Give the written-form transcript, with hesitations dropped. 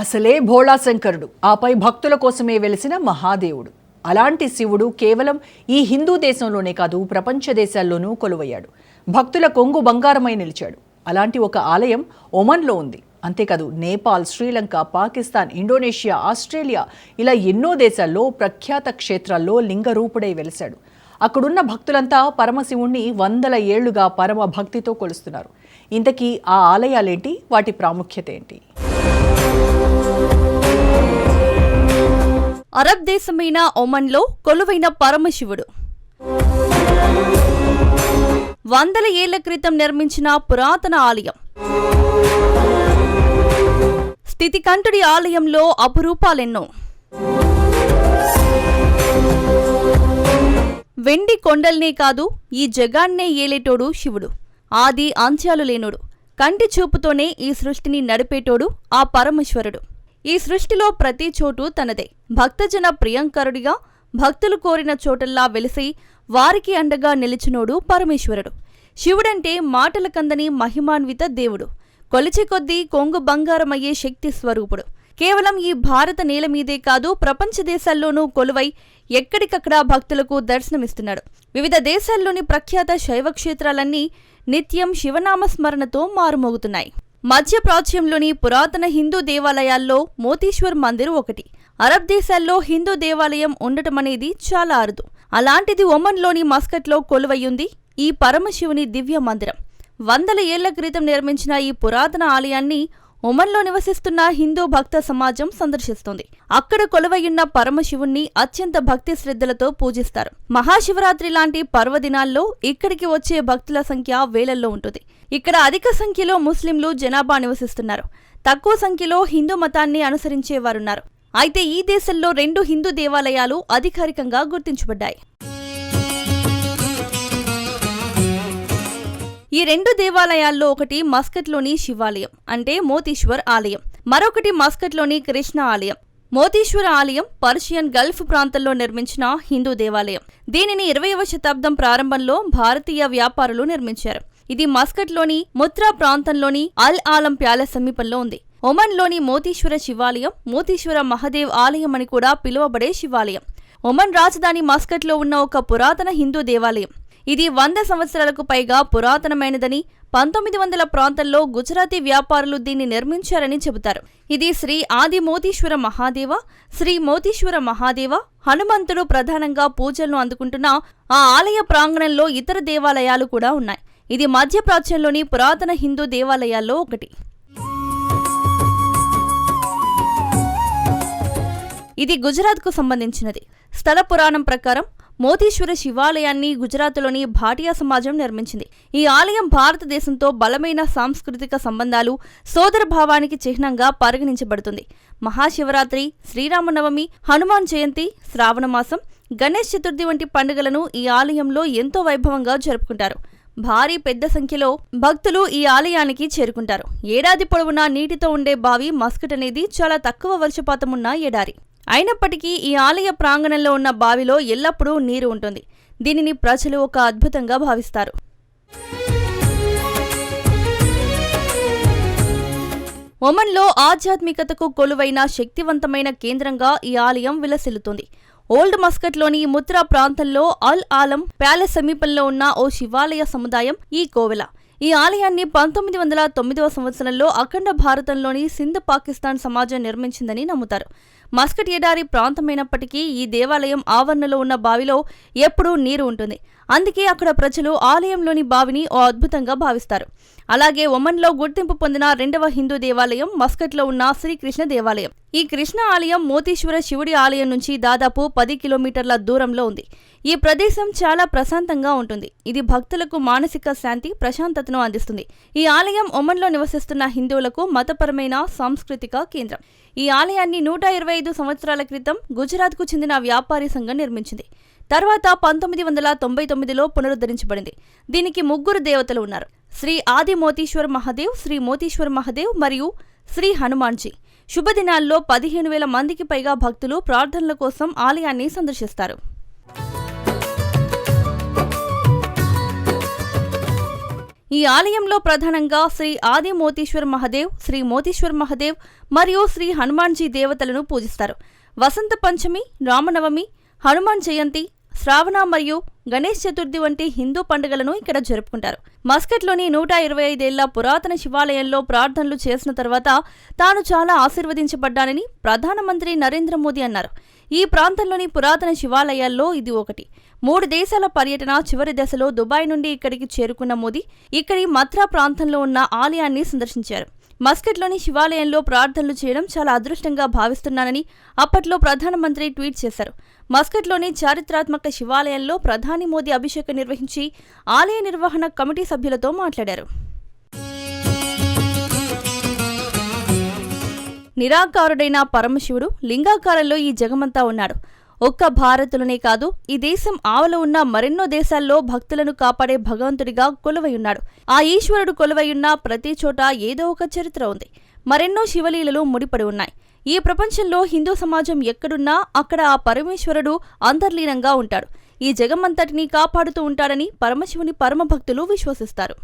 అసలే భోళాశంకరుడు, ఆపై భక్తుల కోసమే వెలిసిన మహాదేవుడు. అలాంటి శివుడు కేవలం ఈ హిందూ దేశంలోనే కాదు, ప్రపంచ దేశాల్లోనూ కొలువయ్యాడు. భక్తుల కొంగు బంగారమై నిలిచాడు. అలాంటి ఒక ఆలయం ఒమన్లో ఉంది. అంతేకాదు, నేపాల్, శ్రీలంక, పాకిస్తాన్, ఇండోనేషియా, ఆస్ట్రేలియా ఇలా ఎన్నో దేశాల్లో ప్రఖ్యాత క్షేత్రాల్లో లింగరూపుడై వెలిశాడు. అక్కడున్న భక్తులంతా పరమశివుణ్ణి వందల ఏళ్లుగా పరమ భక్తితో కొలుస్తున్నారు. ఇంతకీ ఆ ఆలయాలేంటి, వాటి ప్రాముఖ్యత ఏంటి? అరబ్ దేశమైన ఒమన్లో కొలువైన పరమశివుడు వందల ఏళ్ల క్రితం నిర్మించిన పురాతన ఆలయం. స్థితికంఠుడి ఆలయంలో అపురూపాలెన్నో. వెండి కొండల్నే కాదు, ఈ జగాన్నే ఏలేటోడు శివుడు. ఆది అంత్యాలు లేనోడు. కంటి చూపుతోనే ఈ సృష్టిని నడిపేటోడు ఆ పరమేశ్వరుడు. ఈ సృష్టిలో ప్రతి చోటు తనదే. భక్తజన ప్రియంకరుడిగా భక్తులు కోరిన చోటల్లా వెలిసి వారికి అండగా నిలిచినోడు పరమేశ్వరుడు. శివుడంటే మాటల కందని మహిమాన్విత దేవుడు. కొలిచే కొద్దీ కొంగు బంగారమయ్యే శక్తి స్వరూపుడు. కేవలం ఈ భారత నేల మీదే కాదు, ప్రపంచ దేశాల్లోనూ కొలువై ఎక్కడికక్కడ భక్తులకు దర్శనమిస్తున్నాడు. వివిధ దేశాల్లోని ప్రఖ్యాత శైవ క్షేత్రాలన్నీ నిత్యం శివనామస్మరణతో మారుమోగుతున్నాయి. మధ్యప్రాచ్యంలోని పురాతన హిందూ దేవాలయాల్లో మోతీశ్వర్ మందిర్ ఒకటి. అరబ్ దేశాల్లో హిందూ దేవాలయం ఉండటమనేది చాలా అరుదు. అలాంటిది ఒమన్లోని మస్కట్లో కొలువయ్యుంది ఈ పరమశివుని దివ్య మందిరం. వందల ఏళ్ల క్రితం నిర్మించిన ఈ పురాతన ఆలయాన్ని ఒమన్లో నివసిస్తున్న హిందూ భక్త సమాజం సందర్శిస్తోంది. అక్కడ కొలువయ్యున్న పరమశివుణ్ణి అత్యంత భక్తి శ్రద్ధలతో పూజిస్తారు. మహాశివరాత్రి లాంటి పర్వదినాల్లో ఇక్కడికి వచ్చే భక్తుల సంఖ్య వేలల్లో ఉంటుంది. ఇక్కడ అధిక సంఖ్యలో ముస్లింలు జనాభా నివసిస్తున్నారు. తక్కువ సంఖ్యలో హిందూ మతాన్ని అనుసరించేవారున్నారు. అయితే ఈ దేశంలో 2 హిందూ దేవాలయాలు అధికారికంగా గుర్తించబడ్డాయి. ఈ 2 దేవాలయాల్లో ఒకటి మస్కట్లోని శివాలయం అంటే మోతీశ్వర్ ఆలయం, మరొకటి మస్కట్లోని కృష్ణ ఆలయం. మోతీశ్వర ఆలయం పర్షియన్ గల్ఫ్ ప్రాంతంలో నిర్మించిన హిందూ దేవాలయం. దీనిని 20వ శతాబ్దం ప్రారంభంలో భారతీయ వ్యాపారులు నిర్మించారు. ఇది మస్కట్లోని ముత్రా ప్రాంతంలోని అల్ ఆలం ప్యాలెస్ సమీపంలో ఉంది. ఒమన్లోని మోతీశ్వర శివాలయం మోతీశ్వర మహదేవ్ ఆలయం అని కూడా పిలువబడే శివాలయం. ఒమన్ రాజధాని మస్కట్లో ఉన్న ఒక పురాతన హిందూ దేవాలయం. ఇది 100 సంవత్సరాలకు పైగా పురాతనమైనదని, 1900 ప్రాంతంలో గుజరాతీ వ్యాపారులు దీన్ని నిర్మించారని చెబుతారు. ఇది శ్రీ ఆది మోతీశ్వర మహాదేవ, శ్రీ మోతీశ్వర మహాదేవ, హనుమంతుడు ప్రధానంగా పూజలను అందుకుంటున్న ఆ ఆలయ ప్రాంగణంలో ఇతర దేవాలయాలు కూడా ఉన్నాయి. ఇది మధ్యప్రాచ్యంలోని పురాతన హిందూ దేవాలయాల్లో ఒకటి. ఇది గుజరాత్కు సంబంధించినది. స్థల పురాణం ప్రకారం మోతీశ్వర శివాలయాన్ని గుజరాత్లోని భాటియా సమాజం నిర్మించింది. ఈ ఆలయం భారతదేశంతో బలమైన సాంస్కృతిక సంబంధాలు, సోదరభావానికి చిహ్నంగా పరిగణించబడుతుంది. మహాశివరాత్రి, శ్రీరామనవమి, హనుమాన్ జయంతి, శ్రావణమాసం, గణేష్ చతుర్థి వంటి పండుగలను ఈ ఆలయంలో ఎంతో వైభవంగా జరుపుకుంటారు. భారీ పెద్ద సంఖ్యలో భక్తులు ఈ ఆలయానికి చేరుకుంటారు. ఏడాది పొడవునా నీటితో ఉండే బావి మస్కట్ అనేది చాలా తక్కువ వర్షపాతం ఉన్న ఎడారి. అయినప్పటికీ ఈ ఆలయ ప్రాంగణంలో ఉన్న బావిలో ఎల్లప్పుడూ నీరు ఉంటుంది. దీనిని ప్రజలు ఒక అద్భుతంగా భావిస్తారు. ఒమన్లో ఆధ్యాత్మికతకు కొలువైన శక్తివంతమైన కేంద్రంగా ఈ ఆలయం విలసిల్లుతుంది. ఓల్డ్ మస్కట్లోని ముత్రా ప్రాంతంలో అల్ ఆలం ప్యాలెస్ సమీపంలో ఉన్న ఓ శివాలయ సముదాయం ఈ కోవెల. ఈ ఆలయాన్ని 1909వ సంవత్సరంలో అఖండ భారతంలోని సింధ్ పాకిస్తాన్ సమాజం నిర్మించిందని నమ్ముతారు. మస్కట్ ఎడారి ప్రాంతమైనప్పటికీ ఈ దేవాలయం ఆవరణలో ఉన్న బావిలో ఎప్పుడూ నీరు ఉంటుంది. అందుకే అక్కడ ప్రజలు ఆలయంలోని బావిని ఓ అద్భుతంగా భావిస్తారు. అలాగే ఒమన్లో గుర్తింపు పొందిన 2వ హిందూ దేవాలయం మస్కట్లో ఉన్న శ్రీకృష్ణ దేవాలయం. ఈ కృష్ణ ఆలయం మోతీశ్వర శివుడి ఆలయం నుంచి దాదాపు 10 కిలోమీటర్ల దూరంలో ఉంది. ఈ ప్రదేశం చాలా ప్రశాంతంగా ఉంటుంది. ఇది భక్తులకు మానసిక శాంతి, ప్రశాంతతను అందిస్తుంది. ఈ ఆలయం ఒమన్లో నివసిస్తున్న హిందువులకు మతపరమైన సాంస్కృతిక కేంద్రం. ఈ ఆలయాన్ని 125 సంవత్సరాల క్రితం గుజరాత్కు చెందిన వ్యాపారి సంఘం నిర్మించింది. తర్వాత 1999లో పునరుద్ధరించబడింది. దీనికి 3 దేవతలు ఉన్నారు: శ్రీ ఆది మోతీశ్వర్ మహదేవ్, శ్రీ మోతీశ్వర్ మహదేవ్ మరియు శ్రీ హనుమాన్జీ. శుభదినాల్లో 15,000 మందికి పైగా భక్తులు ప్రార్థనల కోసం ఆలయాన్ని సందర్శిస్తారు. ఈ ఆలయంలో ప్రధానంగా శ్రీ ఆది మోతీశ్వర్ మహాదేవ్, శ్రీ మోతీశ్వర్ మహాదేవ్ మరియు శ్రీ హనుమాన్జీ దేవతలను పూజిస్తారు. వసంత పంచమి, రామనవమి, హనుమాన్ జయంతి, శ్రావణ మరియు గణేష్ చతుర్థి వంటి హిందూ పండుగలను ఇక్కడ జరుపుకుంటారు. మస్కట్లోని 125 ఏళ్ల పురాతన శివాలయంలో ప్రార్థనలు చేసిన తర్వాత తాను చాలా ఆశీర్వదించబడ్డానని ప్రధానమంత్రి నరేంద్ర మోదీ అన్నారు. ఈ ప్రాంతంలోని పురాతన శివాలయాల్లో ఇది ఒకటి. 3 దేశాల పర్యటన చివరి దశలో దుబాయ్ నుండి ఇక్కడికి చేరుకున్న మోదీ ఇక్కడి మథ్రా ప్రాంతంలో ఉన్న ఆలయాన్ని సందర్శించారు. మస్కట్లోని శివాలయంలో ప్రార్థనలు చేయడం చాలా అదృష్టంగా భావిస్తున్నానని అప్పట్లో ప్రధానమంత్రి ట్వీట్ చేశారు. మస్కట్లోని చారిత్రాత్మక శివాలయంలో ప్రధాని మోదీ అభిషేకం నిర్వహించి ఆలయ నిర్వహణ కమిటీ సభ్యులతో మాట్లాడారు. నిరాకారుడైన పరమశివుడు లింగాకారంలో ఈ జగమంతా ఉన్నాడు. ఒక్క భారత్లోనే కాదు, ఈ దేశం ఆవల ఉన్న మరెన్నో దేశాల్లో భక్తులను కాపాడే భగవంతుడిగా కొలువైయున్నాడు. ఆ ఈశ్వరుడు కొలువైయున్న ప్రతి చోట ఏదో ఒక చరిత్ర ఉంది. మరెన్నో శివలీలలు ముడిపడి ఉన్నాయి. ఈ ప్రపంచంలో హిందూ సమాజం ఎక్కడున్నా అక్కడ ఆ పరమేశ్వరుడు అంతర్లీనంగా ఉంటాడు. ఈ జగమంతటినీ కాపాడుతూ ఉంటాడని పరమశివుని పరమభక్తులు విశ్వసిస్తారు.